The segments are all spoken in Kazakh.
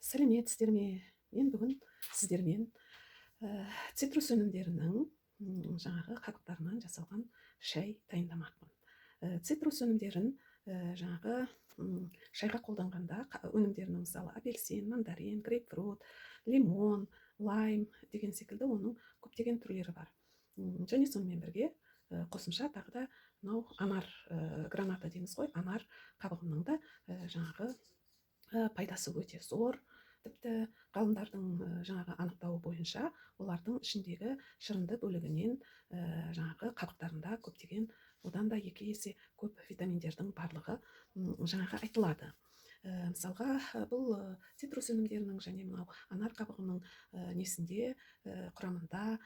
сәлеметсіздер ме? Мен бүгін сіздермен цитрус өнімдерінің жаңағы қабықтарынан жасалған шай дайындамақпын. Цитрус өнімдерін жаңағы шайға қолданғанда өнімдерінің мысалы апельсин, мандарин, грейпфрут, лимон, лайм деген секілді оның көптеген түрлері бар. Және сонымен бірге қосымша тағы да мынау анар граната дейміз ғой, анар қабығының да жаңағы пайдасы өте зор. Тіпті ғалымдардың жаңағы анықтауы бойынша олардың ішіндегі шырынды бөлігінен жаңағы қабықтарында көптеген одан да 2 есе көп витаминдердің барлығы жаңағы айтылады. Мысалға бұл цитрус өнімдерінің және мынау анар қабығының несінде құрамында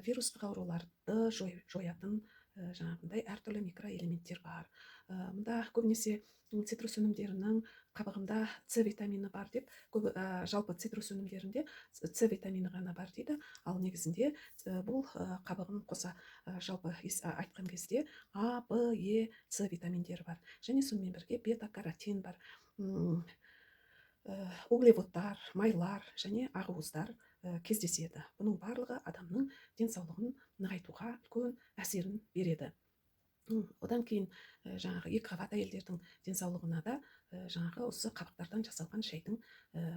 вирустық ауруларды жоятын жаңағындай әртүрлі микроэлементтер бар. Мұнда көбінесе цитрус өнімдерінің қабығында С витамині бар деп, жалпы цитрус өнімдерінде С витамині ғана бар дейді, ал негізінде бұл қабығын қоса жалпы айтқан кезде А, Б, Е, С витаминдері бар. Және сонымен бірге бета-каротин бар, углеводтар, майлар және ақуыздар кездеседі. Бұның барлығы адамның денсаулығын нығайтуға үлкен әсерін береді. Одан кейін жаңағы екіқабат әйелдердің денсаулығына да жаңағы осы қабықтардан жасалған шайдың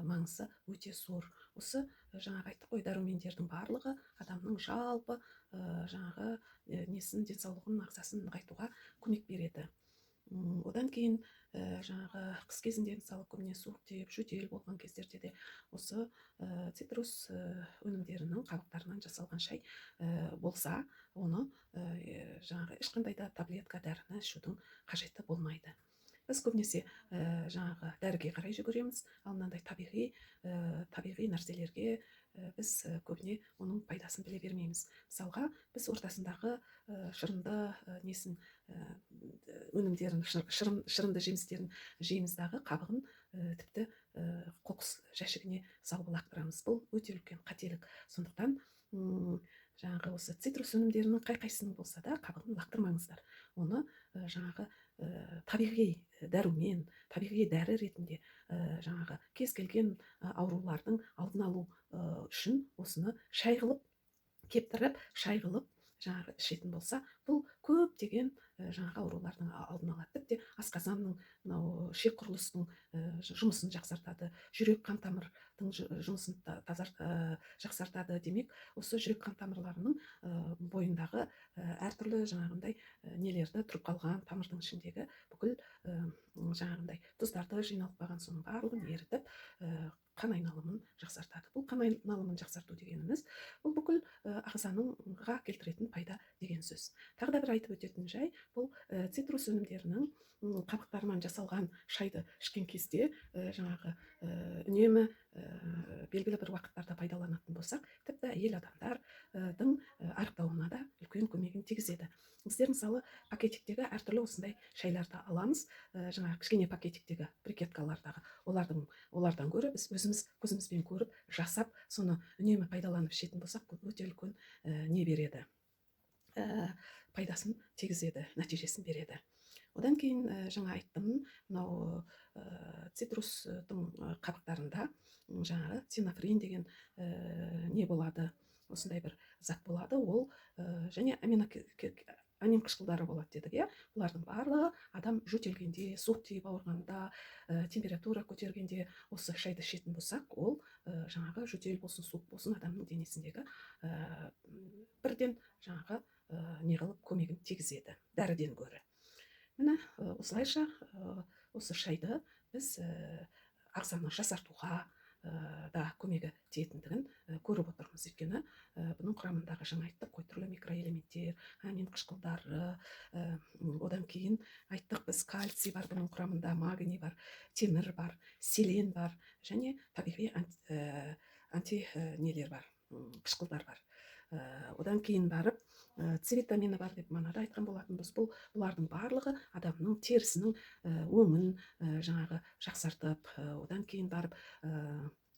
маңызы өте зор. Осы жаңағы айттық қой, дәрумендердің барлығы адамның жалпы жаңағы несін, денсаулығын, ағзасын нығайтуға көмек береді. Одан кейін жаңағы қыс кезінде мысалы көбіне суық тиіп, жөтел болған кездерде де осы цитрус өнімдерінің қабықтарынан жасалған шай болса, оны жаңағы ешқандай да таблетка дәріні ішудің қажеті болмайды. Біз көбінесе жаңағы дәріге қарай жүгіреміз, ал мынандай табиғи нәрселерге біз көбіне оның пайдасын біле бермейміз. Мысалға, біз ортасындағы шырынды несін, өнімдерін, шырынды жемістерін жейміз дағы қабығын тіпті қоқыс жәшігіне салып лақтырамыз. Бұл өте үлкен қателік. Сондықтан жаңағы осы цитрус өнімдерінің қай-қайсының болса да қабығын лақтырмаңыздар. Оны жаңағы табиғи дәрумен, табиғи дәрі ретінде жаңағы кез келген аурулардың алдын алу үшін осыны шай қылып кептіріп, шай қылып жаңағы ішетін болса, бұл көптеген жаңағы аурулардың алдын алады. Тіпті асқазанның, мынау ішек құрылыстың жұмысын жақсартады, жүрек қан тамырдың жұмысын жақсартады. Демек, осы жүрек қан тамырларының бойындағы әртүрлі жаңағындай нелерді, тұрып қалған тамырдың ішіндегі бүкіл жаңағындай тұздарды жиналып қалған соның барлығын ерітіп қан айналымын жақсартады. Бұл қан айналымын жақсарту дегеніміз, бұл бүкіл ағзаға келтіретін пайда деген сөз. Тағы да бір айтып өтетін жай, бұл цитрус өнімдерінің қабықтарынан жасалған шайды ішкен кезде жаңағы үнемі белгілі бір уақыттарда пайдаланатын болсақ, тіпті әйел адамдардың арықтауына да үлкен көмегін тигізеді. Біздер мысалы пакетиктегі әртүрлі осындай шайларды аламыз, жаңағы кішкене пакетиктегі брикеткалардағы, олардан гөрі біз өзіміз көзімізбен көріп, жасап, соны үнемі пайдаланып ішетін болсақ, өте үлкен не береді, пайдасын тигізеді, нәтижесін береді. Одан кейін жаңа айттым, мынау цитрустың қабықтарында жаңағы синафрин деген не болады, осындай бір зат болады, ол және амин қышқылдары болады дедік, бұлардың барлығы адам жөтелгенде, суық тиіп ауырғанда, температура көтергенде осы шайды ішетін болсақ, ол жаңағы жөтел болсын, суық болсын, адамның денесіндегі бірден жаңағы неғылып көмегін тигізеді, дәріден гөрі. Міне осылайша осы шайды біз ағзаны жасартуға да көмегі тиетіндігін көріп отырмыз. Өйткені бұның құрамындағы жаңа айттық қой, түрлі микроэлементтер, амин қышқылдары, одан кейін айттық біз кальций бар, бұның құрамында магний бар, темір бар, селен бар, және табиғи нелер бар, қышқылдар бар. Одан кейін барып С витамині бар деп манада айтқан болатынбыз. Бұлардың барлығы адамның терісінің өңін жаңағы жақсартып, одан кейін барып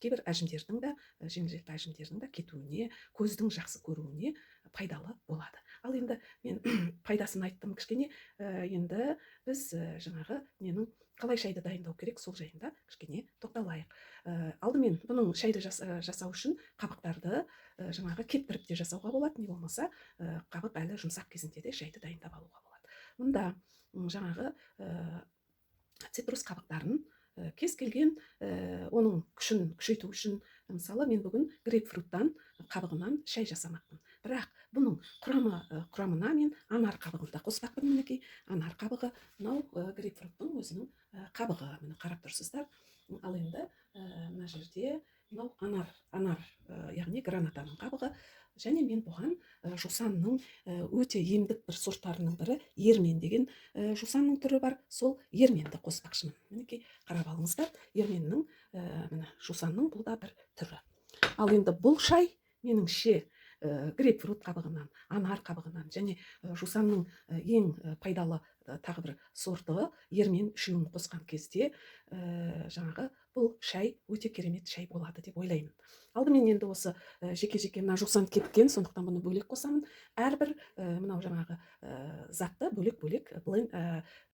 кейбір әжімдердің да, жеңілдетті әжімдердің да кетуіне, көздің жақсы көруіне пайдалы болады. Ал енді мен пайдасын айттым кішкене, енді біз жаңағы ненің қалай шайды дайындау керек, сол жайында кішкене тоқталайық. Алдымен бұның шайды жасау үшін қабықтарды жаңағы кептіріп те жасауға болады, не болмаса қабық әлі жұмсақ кезінде де шайды дайындап алуға болады. Мұнда жаңағы цитрус қабықтарын кез келген оның күшін күшейту үшін, мысалы мен бүгін грейпфруттан қабығынан шай жасамақпын. Бірақ бұның құрамына мен анар қабығын да қоспақпын. Мінекей анар қабығы, мынау грейпфруттың өзінің қабығы, міне қарап тұрсыздар. Ал енді мына жерде мынау анар яғни гранатаның қабығы, және мен бұған жусанның өте емдік бір сорттарының бірі ермен деген жусанның түрі бар, сол ерменді қоспақшымын. Мінекей қарап алыңыздар, ерменнің міне жусанның бұл да бір түрі. Ал енді бұл шай меніңше грейпфрут қабығынан, анар қабығынан және жусанның ең пайдалы тағы бір сорты ермен үшеуін қосқан кезде жаңағы бұл шай өте керемет шай болады деп ойлаймын. Алдымен енді осы жеке-жеке мына жусан кепкен, сондықтан бұны бөлек қосамын. Әрбір мынау жаңағы затты бөлек-бөлек